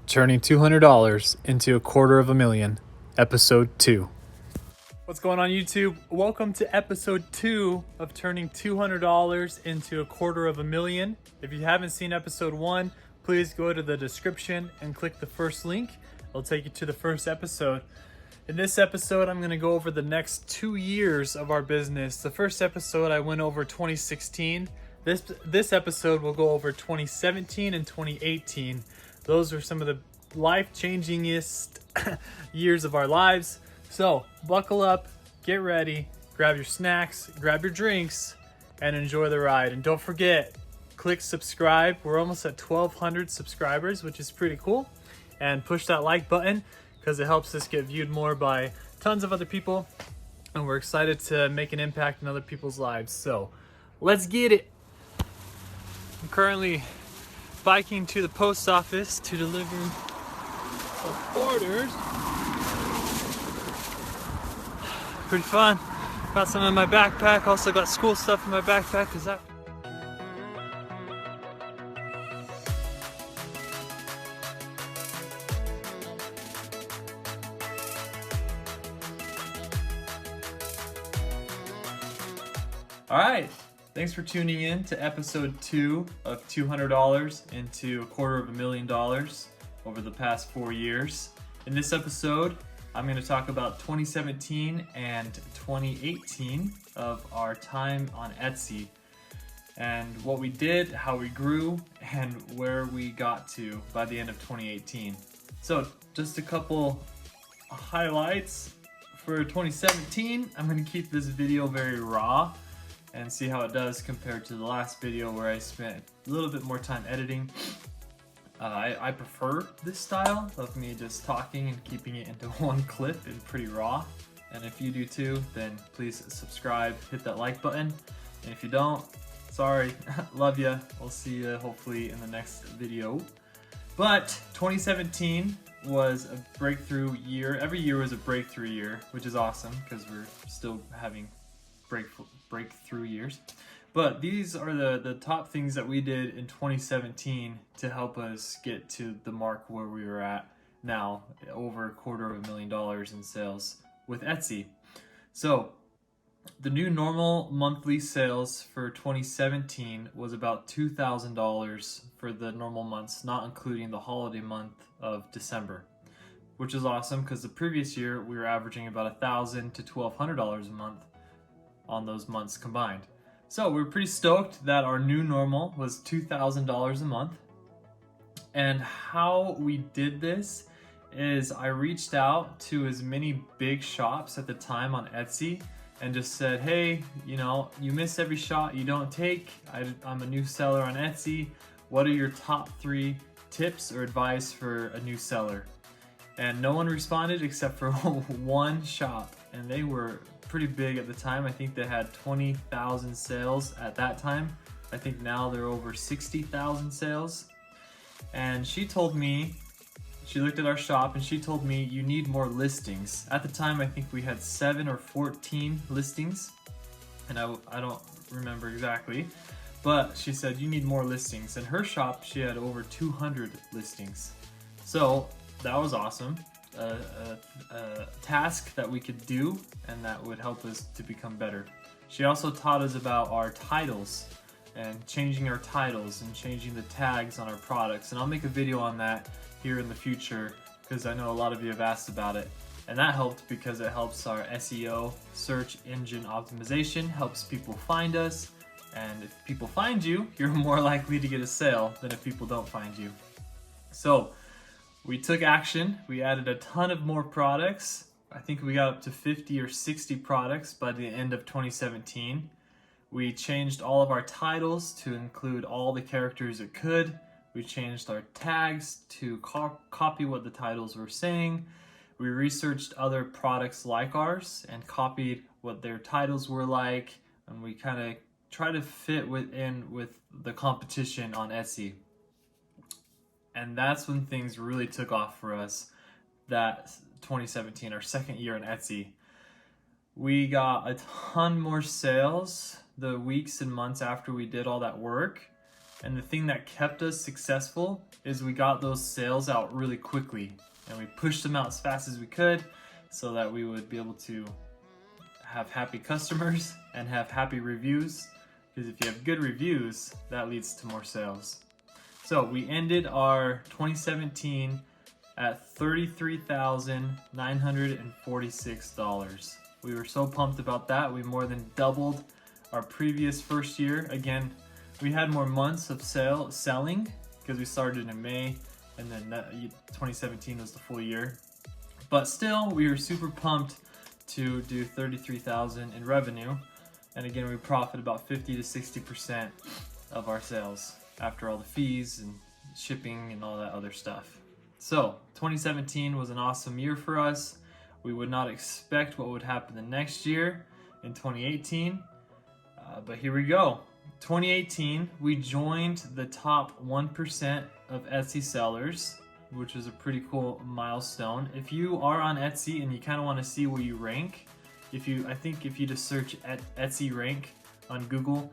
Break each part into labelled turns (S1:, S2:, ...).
S1: Turning $200 into $250,000, episode 2. What's going on, YouTube? Welcome to episode 2 of turning $200 into $250,000. If you haven't seen episode 1, please go to the description and click the first link. It'll take you to the first episode. In this episode, I'm going to go over the next 2 years of our business. The first episode, I went over 2016. This episode will go over 2017 and 2018. Those are some of the life-changingest years of our lives. So buckle up, get ready, grab your snacks, grab your drinks, and enjoy the ride. And don't forget, click subscribe. We're almost at 1,200 subscribers, which is pretty cool. And push that like button because it helps us get viewed more by tons of other people. And we're excited to make an impact in other people's lives. So let's get it. I'm currently biking to the post office to deliver some orders. Pretty fun. Got some in my backpack. Also got school stuff in my backpack because that. All right. Thanks for tuning in to episode 2 of $200 into $250,000 over the past 4 years. In this episode, I'm going to talk about 2017 and 2018 of our time on Etsy and what we did, how we grew, and where we got to by the end of 2018. So just a couple highlights for 2017. I'm going to keep this video very raw and see how it does compared to the last video where I spent a little bit more time editing. I prefer this style of me just talking and keeping it into one clip and pretty raw. And if you do too, then please subscribe, hit that like button. And if you don't, sorry, love ya. We'll see you hopefully in the next video. But 2017 was a breakthrough year. Every year was a breakthrough year, which is awesome because we're still having breakthrough years. But these are the top things that we did in 2017 to help us get to the mark where we were at now, over $250,000 in sales with Etsy. So the new normal monthly sales for 2017 was about $2,000 for the normal months, not including the holiday month of December, which is awesome because the previous year we were averaging about $1,000 to $1,200 a month on those months combined. So we're pretty stoked that our new normal was $2,000 a month. And how we did this is I reached out to as many big shops at the time on Etsy and just said, hey, you miss every shot you don't take. I'm a new seller on Etsy. What are your top 3 tips or advice for a new seller? And no one responded except for one shop, and they were pretty big at the time. I think they had 20,000 sales at that time. I think now they're over 60,000 sales. And she told me, she looked at our shop and she told me, you need more listings. At the time, I think we had 7 or 14 listings, and I don't remember exactly, but she said you need more listings. In her shop, she had over 200 listings. So that was awesome. A task that we could do and that would help us to become better. She also taught us about our titles and changing our titles and changing the tags on our products, and I'll make a video on that here in the future because I know a lot of you have asked about it. And that helped because it helps our SEO, search engine optimization, helps people find us, and if people find you, you're more likely to get a sale than if people don't find you. So we took action. We added a ton of more products. I think we got up to 50 or 60 products by the end of 2017. We changed all of our titles to include all the characters it could. We changed our tags to copy what the titles were saying. We researched other products like ours and copied what their titles were like, and we kind of try to fit within with the competition on Etsy. And that's when things really took off for us. That 2017, our second year on Etsy. We got a ton more sales the weeks and months after we did all that work. And the thing that kept us successful is we got those sales out really quickly, and we pushed them out as fast as we could so that we would be able to have happy customers and have happy reviews, because if you have good reviews, that leads to more sales. So we ended our 2017 at $33,946. We were so pumped about that. We more than doubled our previous first year. Again, we had more months of selling because we started in May, and then 2017 was the full year. But still, we were super pumped to do $33,000 in revenue. And again, we profit about 50 to 60% of our sales after all the fees and shipping and all that other stuff. So 2017 was an awesome year for us. We would not expect what would happen the next year in 2018, but here we go. 2018, we joined the top 1% of Etsy sellers, which is a pretty cool milestone. If you are on Etsy and you kind of want to see where you rank, I think if you just search Etsy rank on Google,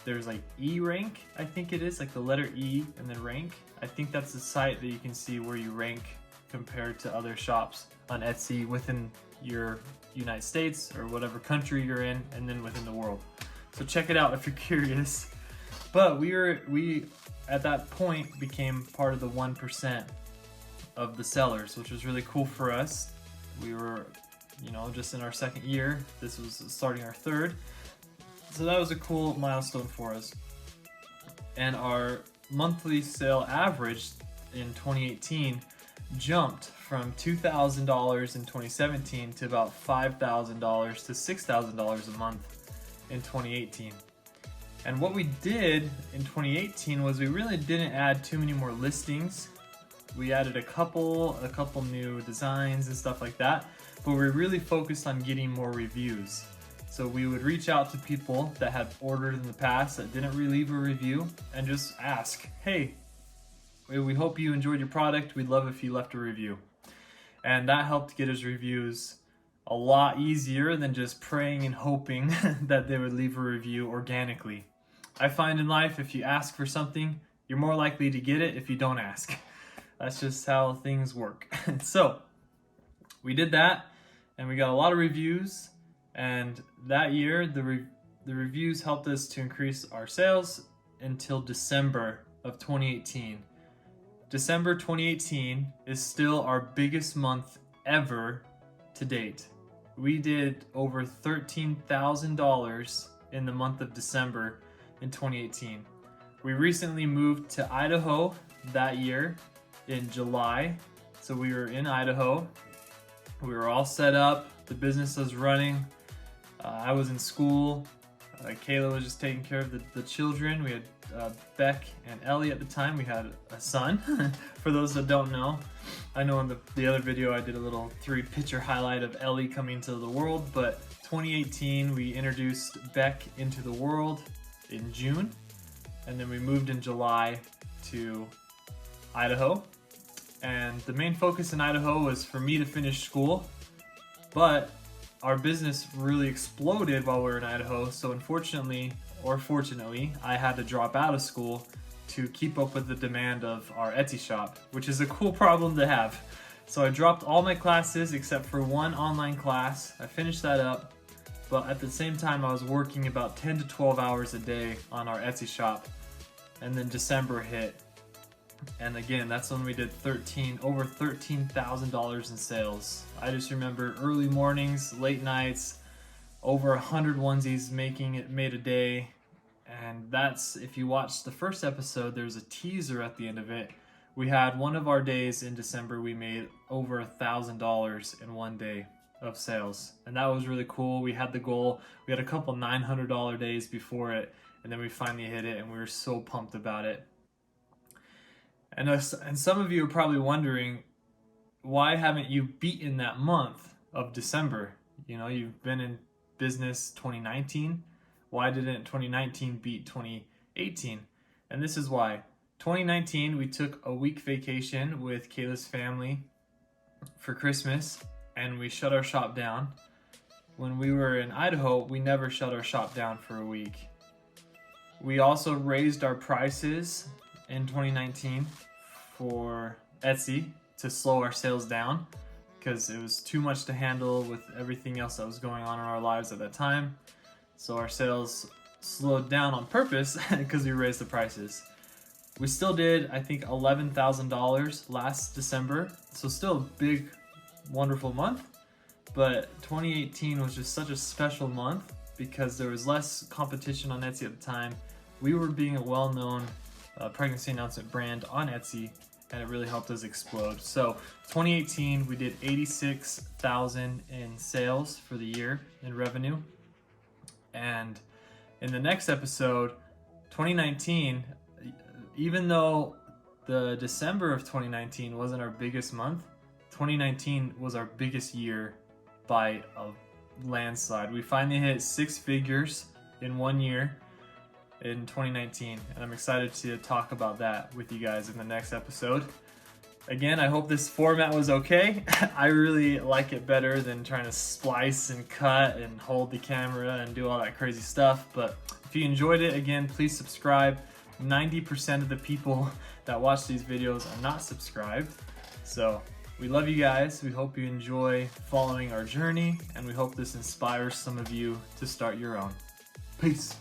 S1: there's like E rank, I think it is, like the letter E and then rank. I think that's the site that you can see where you rank compared to other shops on Etsy within your United States or whatever country you're in, and then within the world. So check it out if you're curious. But we at that point became part of the 1% of the sellers, which was really cool for us. We were, just in our second year. This was starting our third. So that was a cool milestone for us. And our monthly sale average in 2018 jumped from $2,000 in 2017 to about $5,000 to $6,000 a month in 2018. And what we did in 2018 was we really didn't add too many more listings. We added a couple new designs and stuff like that, but we really focused on getting more reviews. So we would reach out to people that had ordered in the past that didn't leave a review and just ask, hey, we hope you enjoyed your product. We'd love if you left a review. And that helped get us reviews a lot easier than just praying and hoping that they would leave a review organically. I find in life, if you ask for something, you're more likely to get it if you don't ask. That's just how things work. So we did that, and we got a lot of reviews. And that year, the reviews helped us to increase our sales until December of 2018. December 2018 is still our biggest month ever to date. We did over $13,000 in the month of December in 2018. We recently moved to Idaho that year in July. So we were in Idaho. We were all set up. The business was running. I was in school. Kayla was just taking care of the children. We had Beck and Ellie at the time. We had a son, for those that don't know. I know in the other video I did a little 3-picture highlight of Ellie coming to the world, but 2018 we introduced Beck into the world in June, and then we moved in July to Idaho. And the main focus in Idaho was for me to finish school, but our business really exploded while we were in Idaho, so unfortunately, or fortunately, I had to drop out of school to keep up with the demand of our Etsy shop, which is a cool problem to have. So I dropped all my classes except for one online class. I finished that up, but at the same time I was working about 10 to 12 hours a day on our Etsy shop. And then December hit, and again, that's when we did over $13,000 in sales. I just remember early mornings, late nights, over 100 onesies made a day. And that's, if you watched the first episode, there's a teaser at the end of it. We had one of our days in December, we made over $1,000 in one day of sales. And that was really cool. We had the goal. We had a couple $900 days before it, and then we finally hit it, and we were so pumped about it. And some of you are probably wondering, why haven't you beaten that month of December? You've been in business 2019. Why didn't 2019 beat 2018? And this is why. 2019, we took a week vacation with Kayla's family for Christmas, and we shut our shop down. When we were in Idaho, we never shut our shop down for a week. We also raised our prices in 2019 for Etsy to slow our sales down because it was too much to handle with everything else that was going on in our lives at that time. So our sales slowed down on purpose because we raised the prices. We still did, I think, $11,000 last December. So still a big, wonderful month. But 2018 was just such a special month because there was less competition on Etsy at the time. We were being a well-known pregnancy announcement brand on Etsy, and it really helped us explode. So 2018, we did 86,000 in sales for the year in revenue. And in the next episode, 2019, even though the December of 2019 wasn't our biggest month, 2019 was our biggest year by a landslide. We finally hit 6 figures in 1 year in 2019, and I'm excited to talk about that with you guys in the next episode. Again, I hope this format was okay. I really like it better than trying to splice and cut and hold the camera and do all that crazy stuff. But if you enjoyed it, again, please subscribe. 90% of the people that watch these videos are not subscribed. So we love you guys. We hope you enjoy following our journey, and we hope this inspires some of you to start your own. Peace.